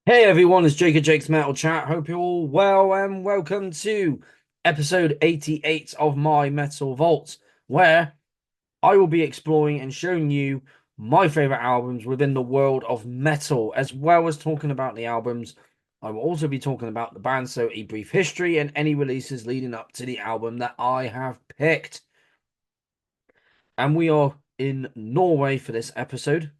Hey everyone, it's Jake at Jake's Metal Chat. Hope you're all well and welcome to episode 88 of my Metal Vault, where I will be exploring and showing you my favorite albums within the world of metal, as well as talking about the albums. I will also be talking about the band, so a brief history and any releases leading up to the album that I have picked. And we are in Norway for this episode,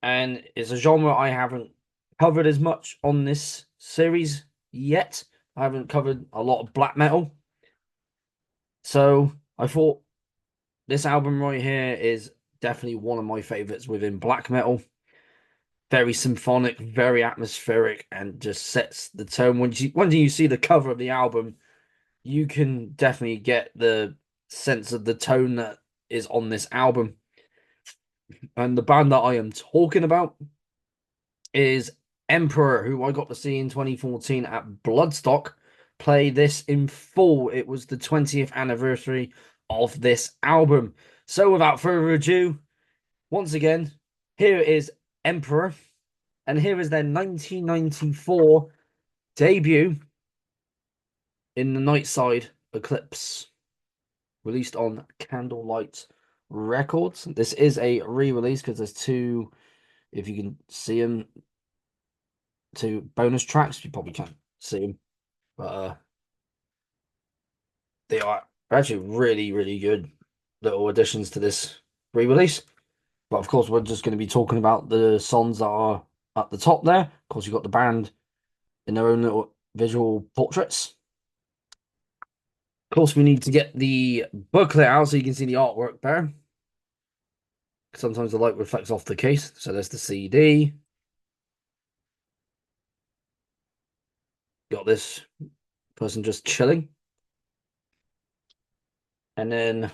and it's a genre I haven't covered as much on this series yet. I haven't covered a lot of black metal. So I thought this album right here is definitely one of my favorites within black metal. Very symphonic, very atmospheric, and just sets the tone. When you see the cover of the album, you can definitely get the sense of the tone that is on this album. And the band that I am talking about is Emperor, who I got to see in 2014 at Bloodstock, play this in full. It was the 20th anniversary of this album. So without further ado, once again, here is Emperor, and here is their 1994 debut in the Nightside Eclipse, released on Candlelight Records. This is a re-release because there's two, if you can see them, two bonus tracks. You probably can't see them, but they are actually really, really good little additions to this re-release. But of course, we're just going to be talking about the songs that are at the top there. Of course, you've got the band in their own little visual portraits. Of course, we need to get the booklet out so you can see the artwork there. Sometimes the light reflects off the case. So there's the CD. Got this person just chilling. And then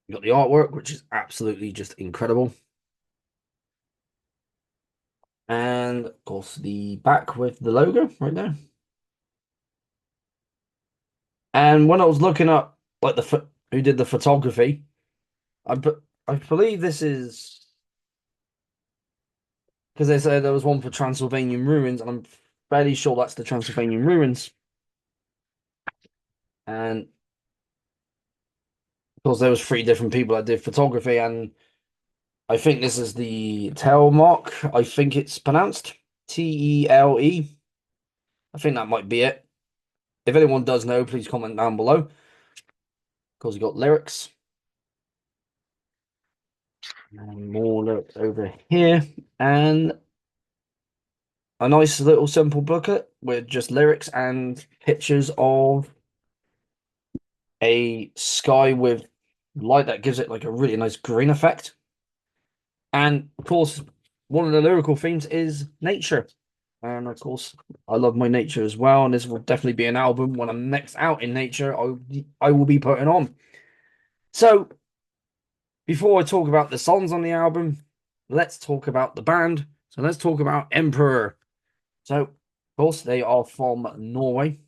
you got the artwork, which is absolutely just incredible. And of course, the back with the logo right there. And when I was looking up like who did the photography, I I believe this is because they said there was one for Transylvanian ruins, and I'm fairly sure that's the Transylvanian ruins. And of course, there was three different people that did photography, and I think this is the Telmark. I think it's pronounced Tele. I think that might be it. If anyone does know, please comment down below. Because you got lyrics. And more lyrics over here. And a nice little simple booklet with just lyrics and pictures of a sky with light that gives it like a really nice green effect. And of course, one of the lyrical themes is nature. And of course, I love my nature as well. And this will definitely be an album when I'm next out in nature, I will be putting on. So before I talk about the songs on the album, let's talk about the band. So let's talk about Emperor. So, of course, they are from Norway,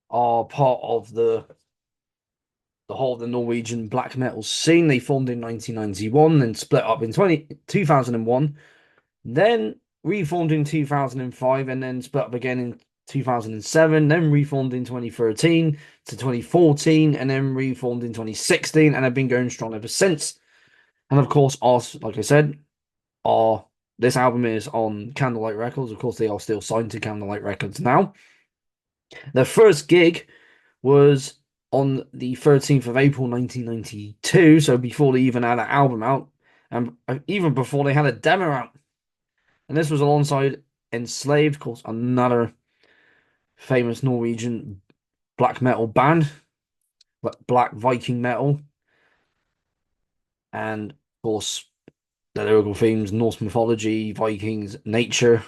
are part of the whole of the Norwegian black metal scene. They formed in 1991, then split up in 2001, then reformed in 2005, and then split up again in 2007, then reformed in 2013 to 2014, and then reformed in 2016, and have been going strong ever since. And of course, like I said, are this album is on Candlelight Records. Of course, they are still signed to Candlelight Records now. Their first gig was on the 13th of April 1992, so before they even had an album out, and even before they had a demo out. And this was alongside Enslaved, of course, another famous Norwegian black metal band, black Viking metal, and of course the lyrical themes, Norse mythology, Vikings, nature.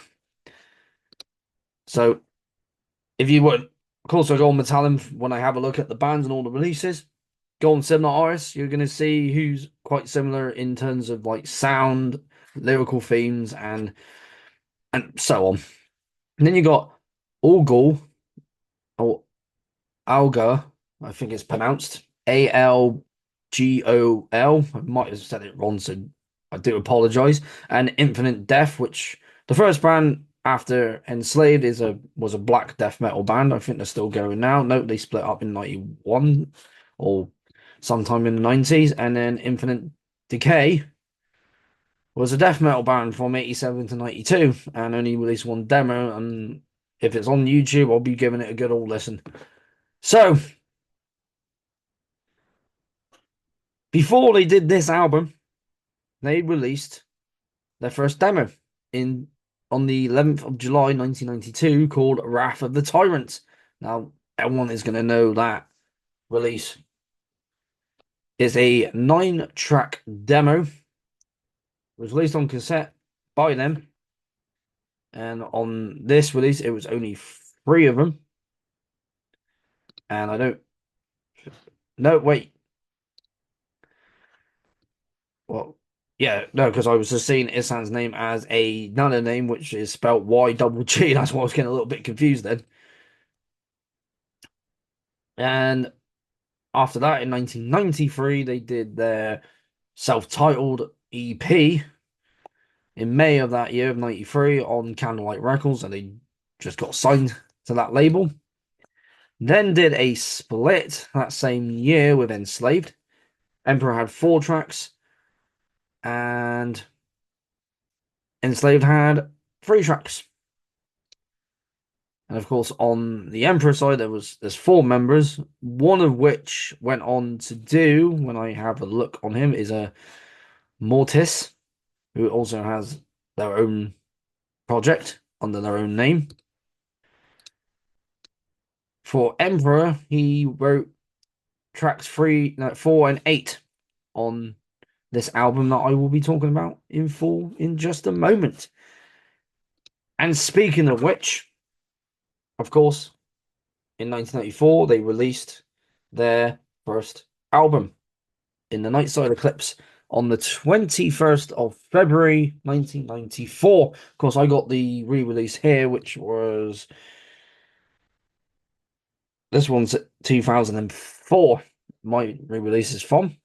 So if you would, of course, I go on Metallum when I have a look at the bands and all the releases. Go on similar artists, you're going to see who's quite similar in terms of like sound, lyrical themes, and so on. And then you got Algol or Alga, I think it's pronounced Algol. I might have said it wrong, so I do apologize. And Infinite Death, which the first band after Enslaved was a black death metal band. I think they're still going now. Note they split up in 91 or sometime in the 90s. And then Infinite Decay was a death metal band from 87 to 92 and only released one demo. And if it's on YouTube, I'll be giving it a good old listen. So before they did this album, they released their first demo in on the 11th of July 1992 called Wrath of the Tyrant. Now, everyone is going to know that release is a 9-track demo. It was released on cassette by them. And on this release, it was only 3 of them. And I don't... No, wait. Well, yeah, no, because I was just seeing Isan's name as another name, which is spelled Y-double-G. That's why I was getting a little bit confused then. And after that, in 1993, they did their self-titled EP in May of that year of 93 on Candlelight Records, and they just got signed to that label. Then did a split that same year with Enslaved. Emperor had 4 tracks, and Enslaved had 3 tracks. And of course, on the Emperor side, there's 4 members, one of which went on to do, when I have a look on him, is a Mortis, who also has their own project under their own name. For Emperor, he wrote tracks 4, and 8 on this album that I will be talking about in full in just a moment. And speaking of which, of course, in 1994, they released their first album in the Nightside Eclipse on the 21st of February 1994. Of course, I got the re-release here, which was this one's 2004. My re-release is from,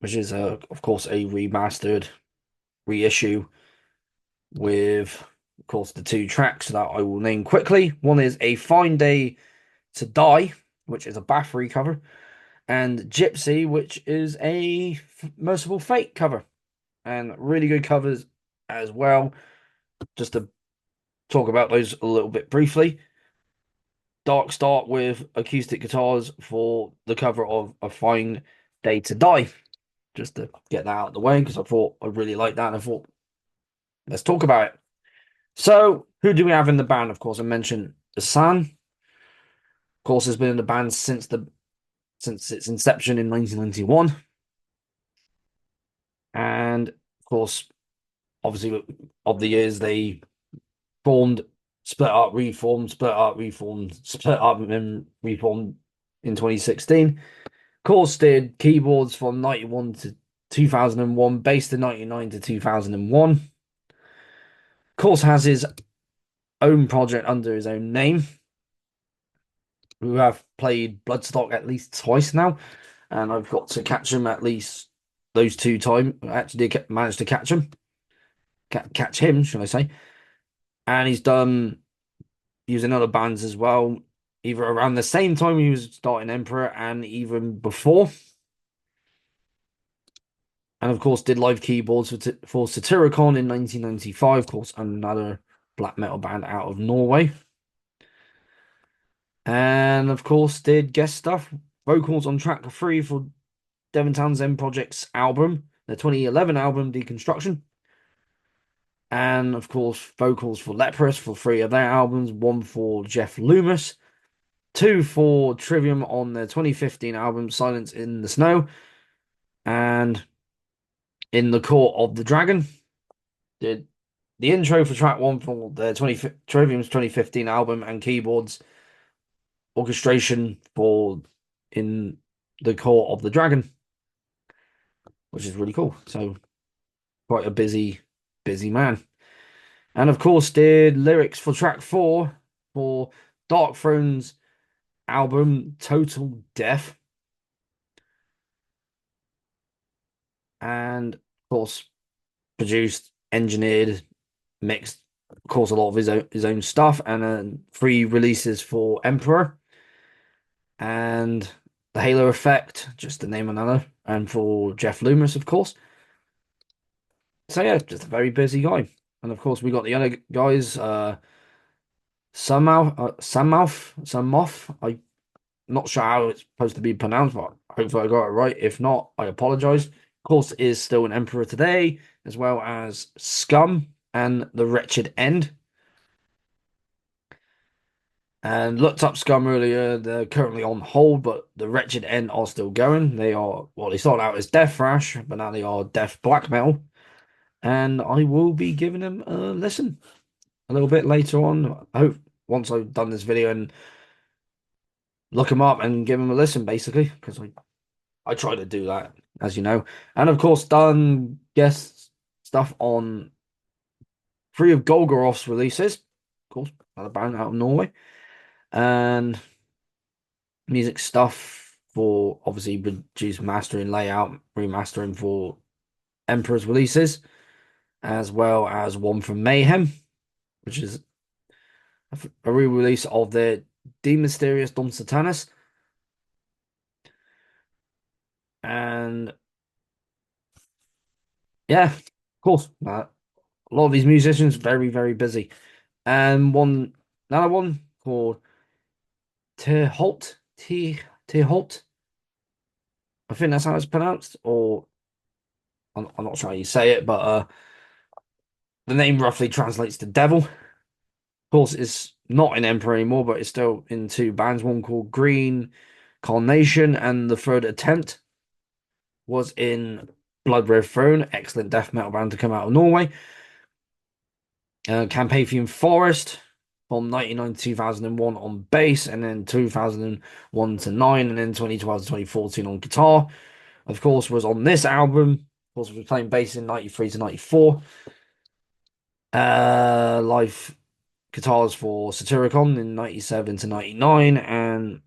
which is of course a remastered reissue with, of course, the 2 tracks that I will name quickly. One is A Fine Day to Die, which is a Bathory cover, and Gypsy, which is a Merciful Fate cover, and really good covers as well. Just to talk about those a little bit briefly. Dark Start with acoustic guitars for the cover of A Fine Day to Die, just to get that out of the way, because I thought I really liked that, and I thought, let's talk about it. So, who do we have in the band? Of course, I mentioned Asan. Of course, has been in the band since its inception in 1991. And of course, obviously, of the years they formed, split up, reformed, split up, reformed, split up, and then reformed in 2016. Of course, did keyboards from 91 to 2001, bass to 99 to 2001. Of course, has his own project under his own name. We have played Bloodstock at least twice now, and I've got to catch him at least those 2 times. I actually did manage to catch him. Catch him, should I say. And he's done using other bands as well, either around the same time he was starting Emperor and even before. And of course, did live keyboards for Satyricon in 1995, of course, another black metal band out of Norway. And of course, did guest stuff, vocals on track 3 for Devin Townsend Project's album, the 2011 album Deconstruction. And of course, vocals for Leprous for 3 of their albums, 1 for Jeff Loomis, 2 for Trivium on their 2015 album Silence in the Snow, and In the Court of the Dragon. Did the intro for track 1 for their Trivium's 2015 album, and keyboards orchestration for In the Court of the Dragon, which is really cool. So quite a busy man. And of course, did lyrics for track 4 for Dark Throne's album Total Death. and of course produced, engineered, mixed, of course, a lot of his own stuff, and then three releases for Emperor and the Halo Effect, just to name another, and for Jeff Loomis, of course. So yeah, just a very busy guy. And of course, we got the other guys, Sunmouth. I'm not sure how it's supposed to be pronounced, but hopefully I got it right. If not, I apologize. Of course, is still an Emperor today, as well as Scum and the Wretched End. And looked up Scum earlier. They're currently on hold, but the Wretched End are still going. They are, well, they started out as Death Thrash, but now they are Death Black Metal. And I will be giving them a listen a little bit later on. I hope once I've done this video and look them up and give them a listen, basically, because I try to do that, as you know. And of course, done guest stuff on three of Golgorov's releases. Of course, another band out of Norway. And music stuff for obviously produce mastering, layout, remastering for Emperor's releases, as well as one from Mayhem, which is a re-release of the De Mysterious Dom Satanas. And yeah, of course, a lot of these musicians very, very busy. And another one called T Holt. I think that's how it's pronounced, or I'm not sure how you say it, but the name roughly translates to devil. Of course, it's not in Emperor anymore, but it's still in two bands. One called Green Carnation, and the third attempt was in Blood Red Throne, excellent death metal band to come out of Norway. Carpathian Forest from 1999 to 2001 on bass, and then 2001 to 9, and then 2012 to 2014 on guitar. Of course, was on this album. Of course, was playing bass in 93 to 94. Live guitars for Satyricon in 97 to 99, and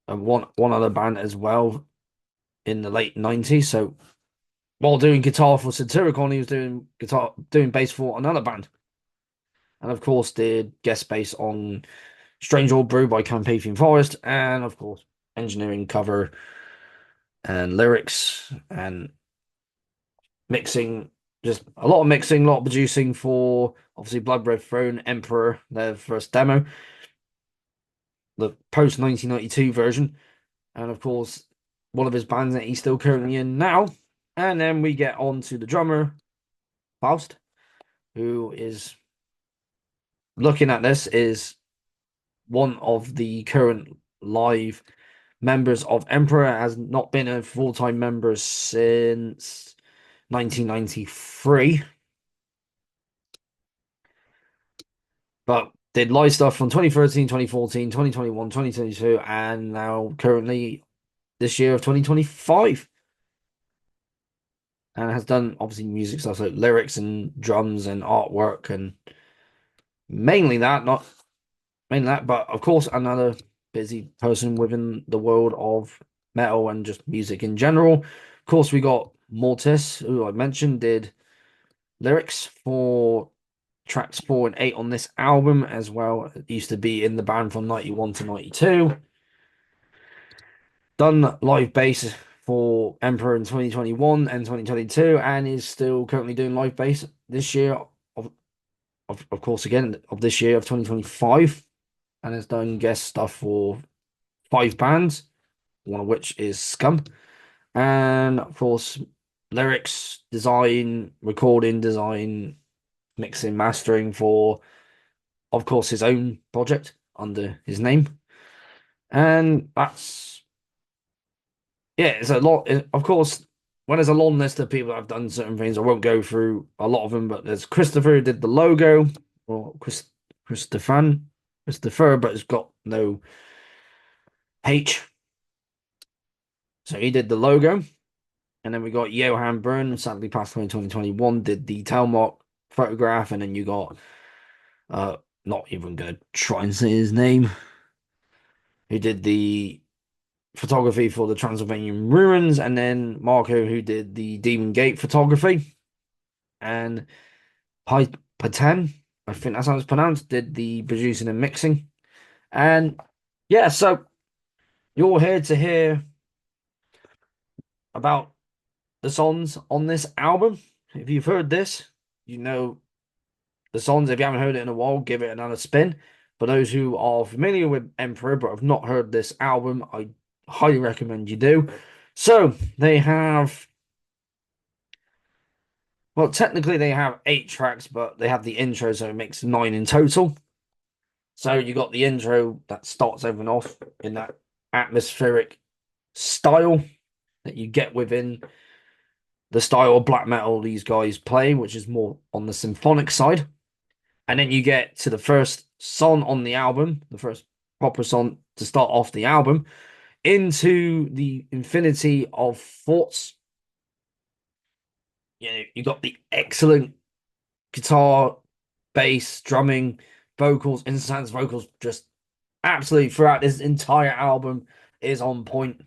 one other band as well in the late 90s. So while doing guitar for Satyricon, he was doing bass for another band. And of course, did guest bass on Strange Old Brew by Carpathian Forest, and of course, engineering, cover, and lyrics, and mixing. Just a lot of mixing, a lot of producing for obviously Blood Red Throne, Emperor, their first demo, the post 1992 version, and of course, one of his bands that he's still currently in now. And then we get on to the drummer, Faust, who is looking at this, is one of the current live members of Emperor, has not been a full-time member since 1993, but did live stuff from 2013, 2014, 2021, 2022, and now currently this year of 2025. And has done obviously music stuff like lyrics and drums and artwork, and mainly that, not mainly that, but of course another busy person within the world of metal and just music in general. Of course, we got Mortis, who I mentioned, did lyrics for tracks 4 and 8 on this album as well. It used to be in the band from 91 to 92. Done live bass for Emperor in 2021 and 2022, and is still currently doing live bass this year, of course, again, of this year of 2025, and has done guest stuff for 5 bands, one of which is Scum. And of course, lyrics, design, recording, design, mixing, mastering for, of course, his own project under his name. And that's, yeah, it's a lot. Of course, when there's a long list of people that have done certain things, I won't go through a lot of them, but there's Christopher who did the logo, or Christopher, but it's got no H. So he did the logo. And then we got Johan Byrne, sadly passed away in 2021, did the Telmark photograph. And then you got, not even going to try and say his name, who did the photography for the Transylvanian ruins, and then Marco, who did the Demon Gate photography, and Pai Patan, I think that's how it's pronounced, did the producing and mixing. And yeah, so you're here to hear about the songs on this album. If you've heard this, you know the songs. If you haven't heard it in a while, give it another spin. For those who are familiar with Emperor but have not heard this album, I highly recommend you do. So they have, well, technically they have 8 tracks, but they have the intro, so it makes 9 in total. So you got the intro that starts everything off in that atmospheric style that you get within the style of black metal these guys play, which is more on the symphonic side. And then you get to the first song on the album, the first proper song to start off the album, into the Infinity of Thoughts. You got the excellent guitar, bass, drumming, vocals, instance vocals, just absolutely throughout this entire album is on point.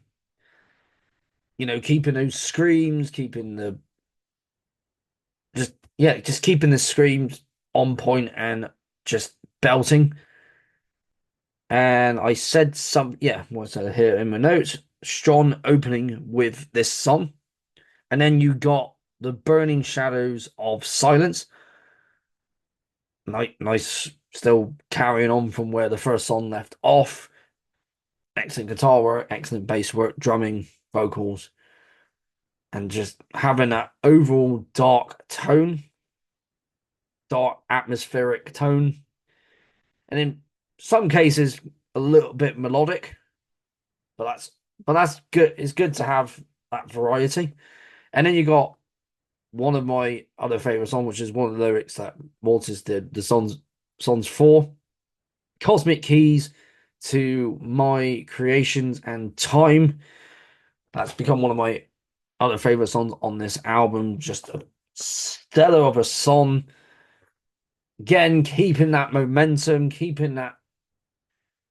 Keeping those screams, keeping the just keeping the screams on point and just belting. And I said what I said here in my notes, strong opening with this song. And then you got the burning shadows of silence. Nice, still carrying on from where the first song left off. Excellent guitar work, excellent bass work, drumming, vocals, and just having that overall dark atmospheric tone. And in some cases, a little bit melodic, but that's good. It's good to have that variety. And then you got one of my other favorite songs, which is one of the lyrics that Mortis did, the songs for Cosmic Keys to My Creations and Time. That's become one of my other favorite songs on this album. Just a stellar of a song. Again, keeping that momentum, keeping that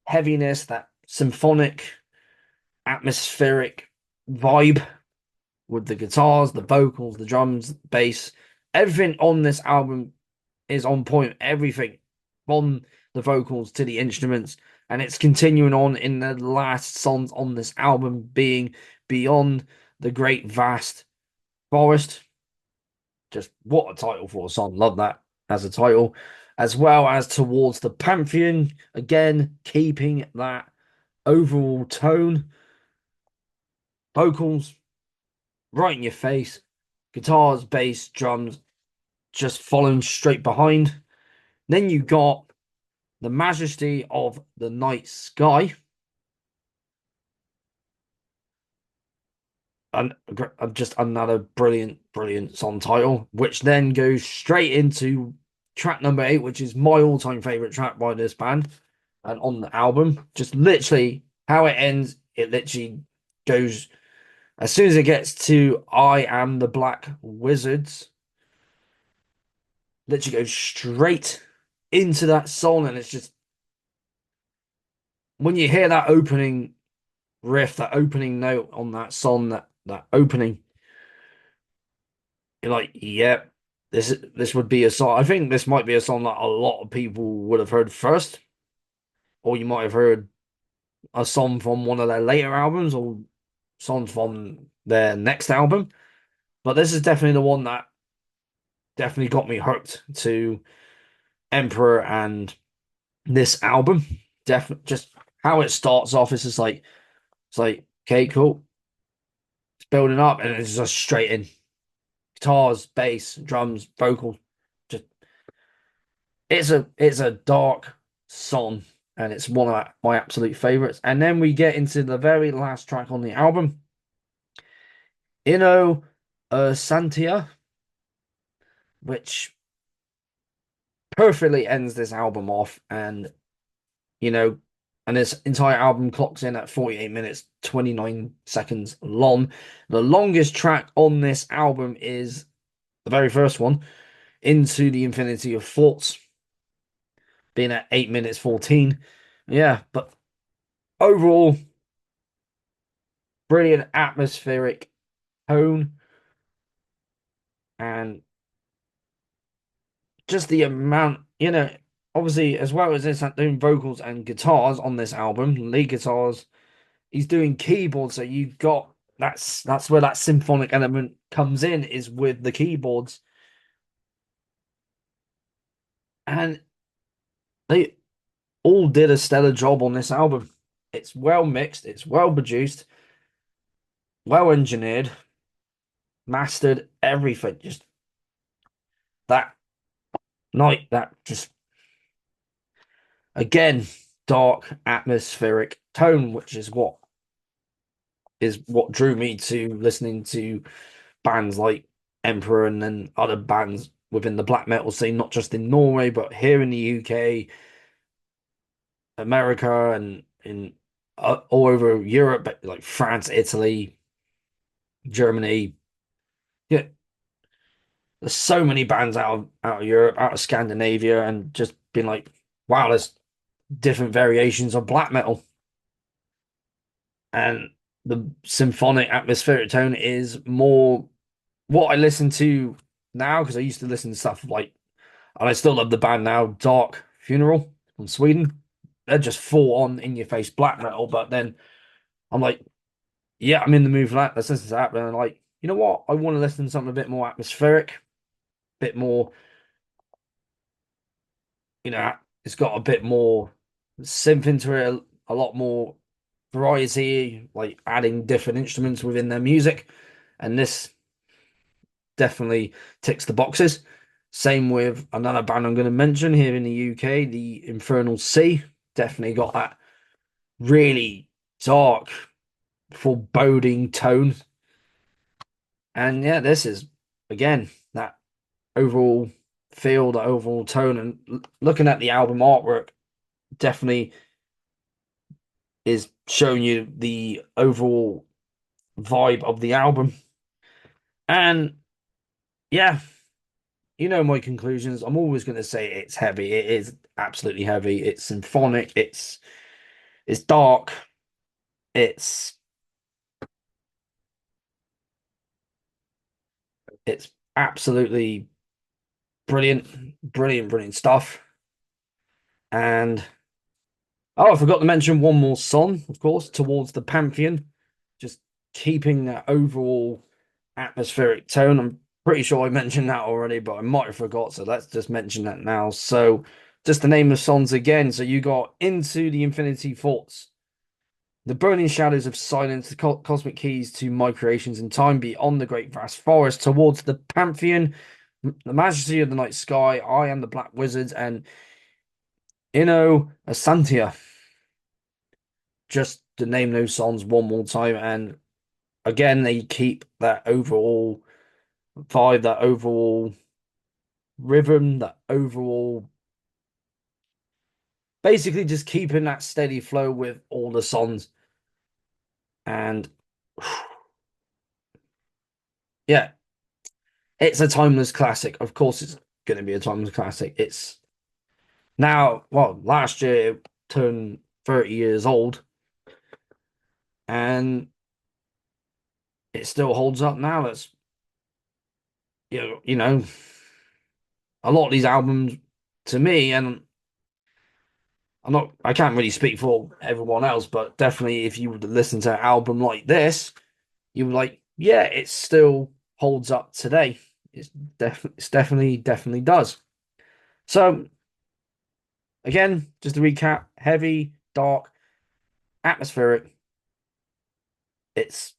heaviness, that symphonic, atmospheric vibe with the guitars, the vocals, the drums, bass. Everything on this album is on point. Everything from the vocals to the instruments. And it's continuing on in the last songs on this album being Beyond the Great Vast Forest. Just what a title for a song. Love that as a title. As well as Towards the Pantheon. Again, keeping that overall tone. Vocals right in your face. Guitars, bass, drums just following straight behind. Then you got The Majesty of the Night Sky. And just another brilliant song title, which then goes straight into track number 8, which is my all-time favorite track by this band and on the album. Just literally how it ends, it literally goes as soon as it gets to I Am the Black Wizards, literally goes straight into that song. And it's just when you hear that opening riff, that opening note on that song, that opening, you're like, yeah, this would be a song. I think this might be a song that a lot of people would have heard first, or you might have heard a song from one of their later albums or songs from their next album. But this is definitely the one that definitely got me hooked to Emperor and this album. Definitely just how it starts off is just like okay, cool. It's building up and it's just straight in. Guitars, bass, drums, vocals. Just it's a dark song and it's one of my absolute favorites. And then we get into the very last track on the album, Inno Santia, which perfectly ends this album off. And and this entire album clocks in at 48 minutes 29 seconds long. The longest track on this album is the very first one, Into the Infinity of Thoughts, being at 8 minutes 14. Yeah, but overall, brilliant atmospheric tone, and just the amount, obviously, as well as this, doing vocals and guitars on this album, lead guitars, he's doing keyboards. So you've got that's where that symphonic element comes in, is with the keyboards. And they all did a stellar job on this album. It's well mixed, it's well produced, well engineered, mastered, everything. Just that night, that just again, dark atmospheric tone, which is what drew me to listening to bands like Emperor and then other bands within the black metal scene, not just in Norway, but here in the UK, America, and in all over Europe, like France, Italy, Germany. Yeah, there's so many bands out of Europe, out of Scandinavia, and just been like, wow, there's different variations of black metal. And the symphonic atmospheric tone is more what I listen to now, because I used to listen to stuff like, and I still love the band now, Dark Funeral from Sweden. They're just full on in your face black metal, but then I'm like, yeah, I'm in the mood for that. Let's listen to that. And I'm like, you know what? I want to listen to something a bit more atmospheric, a bit more, it's got a bit more synth into it, a lot more variety, like adding different instruments within their music. And this definitely ticks the boxes. Same with another band I'm going to mention here in the UK, the Infernal Sea. Definitely got that really dark, foreboding tone. And yeah, this is again that overall feel, the overall tone, and looking at the album artwork definitely is showing you the overall vibe of the album. And yeah, my conclusions. I'm always going to say it's heavy. It is absolutely heavy. It's symphonic. It's dark. It's it's absolutely brilliant, brilliant, brilliant stuff. And oh, I forgot to mention one more song, of course, Towards the Pantheon. Just keeping that overall atmospheric tone. I'm pretty sure I mentioned that already, but I might have forgot. So let's just mention that now. So just the name of songs again. So you got Into the Infinity Thoughts, The Burning Shadows of Silence, the Cosmic Keys to My Creations in Time, Beyond the Great Vast Forest, Towards the Pantheon, The Majesty of the Night Sky, I Am the Black Wizard, and Inno Asantia. Just to name those songs one more time. And again, they keep that overall vibe, that overall rhythm, that overall basically just keeping that steady flow with all the songs. And yeah, it's a timeless classic. Of course, it's going to be a timeless classic. It's now, well, last year it turned 30 years old, and it still holds up now. That's you know, a lot of these albums to me, and I can't really speak for everyone else, but definitely if you were to listen to an album like this, you were like, yeah, it still holds up today. It's definitely does. So again, just to recap, heavy, dark, atmospheric. It's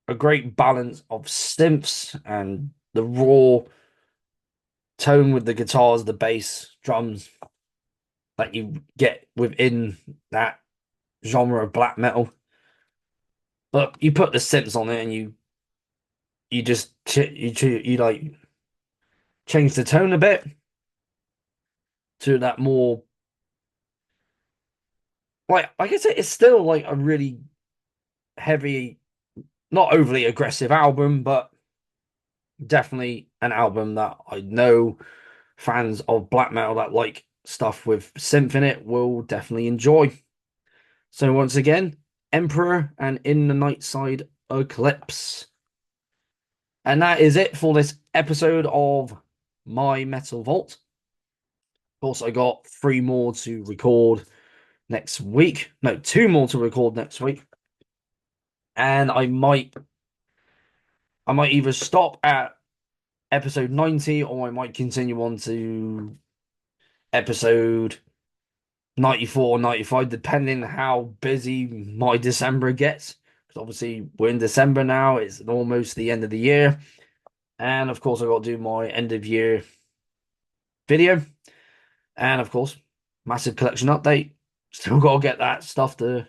a great balance of synths and the raw tone with the guitars, the bass, drums that you get within that genre of black metal. But you put the synths on it, and you just you like change the tone a bit to that more, like I said, it's still like a really heavy, not overly aggressive album, but definitely an album that I know fans of black metal that like stuff with synth in it will definitely enjoy. So once again, Emperor and in the Nightside Eclipse. And that is it for this episode of My Metal Vault. Also, I got three more to record next week. No, two more to record next week. And I might either stop at episode 90 or I might continue on to episode 94 or 95, depending how busy my December gets. Because obviously we're in December now, it's almost the end of the year. And of course, I got to do my end of year video. And of course, massive collection update. Still got to get that stuff to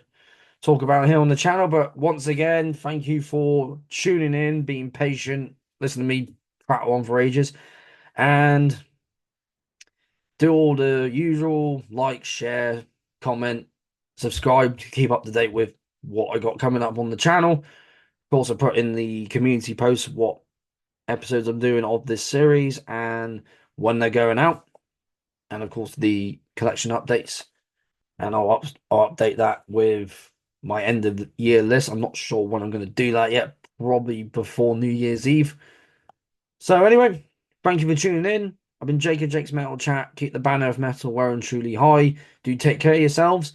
talk about here on the channel. But once again, thank you for tuning in, being patient, listening to me prattle on for ages. And do all the usual like, share, comment, subscribe to keep up to date with what I got coming up on the channel. Of course, I put in the community post what episodes I'm doing of this series and when they're going out. And of course, the collection updates. And I'll update that with my end of the year list. I'm not sure when I'm going to do that yet. Probably before New Year's Eve. So anyway, thank you for tuning in. I've been Jake of Jake's Metal Chat. Keep the banner of metal well and truly high. Do take care of yourselves.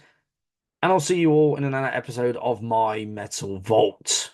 And I'll see you all in another episode of My Metal Vault.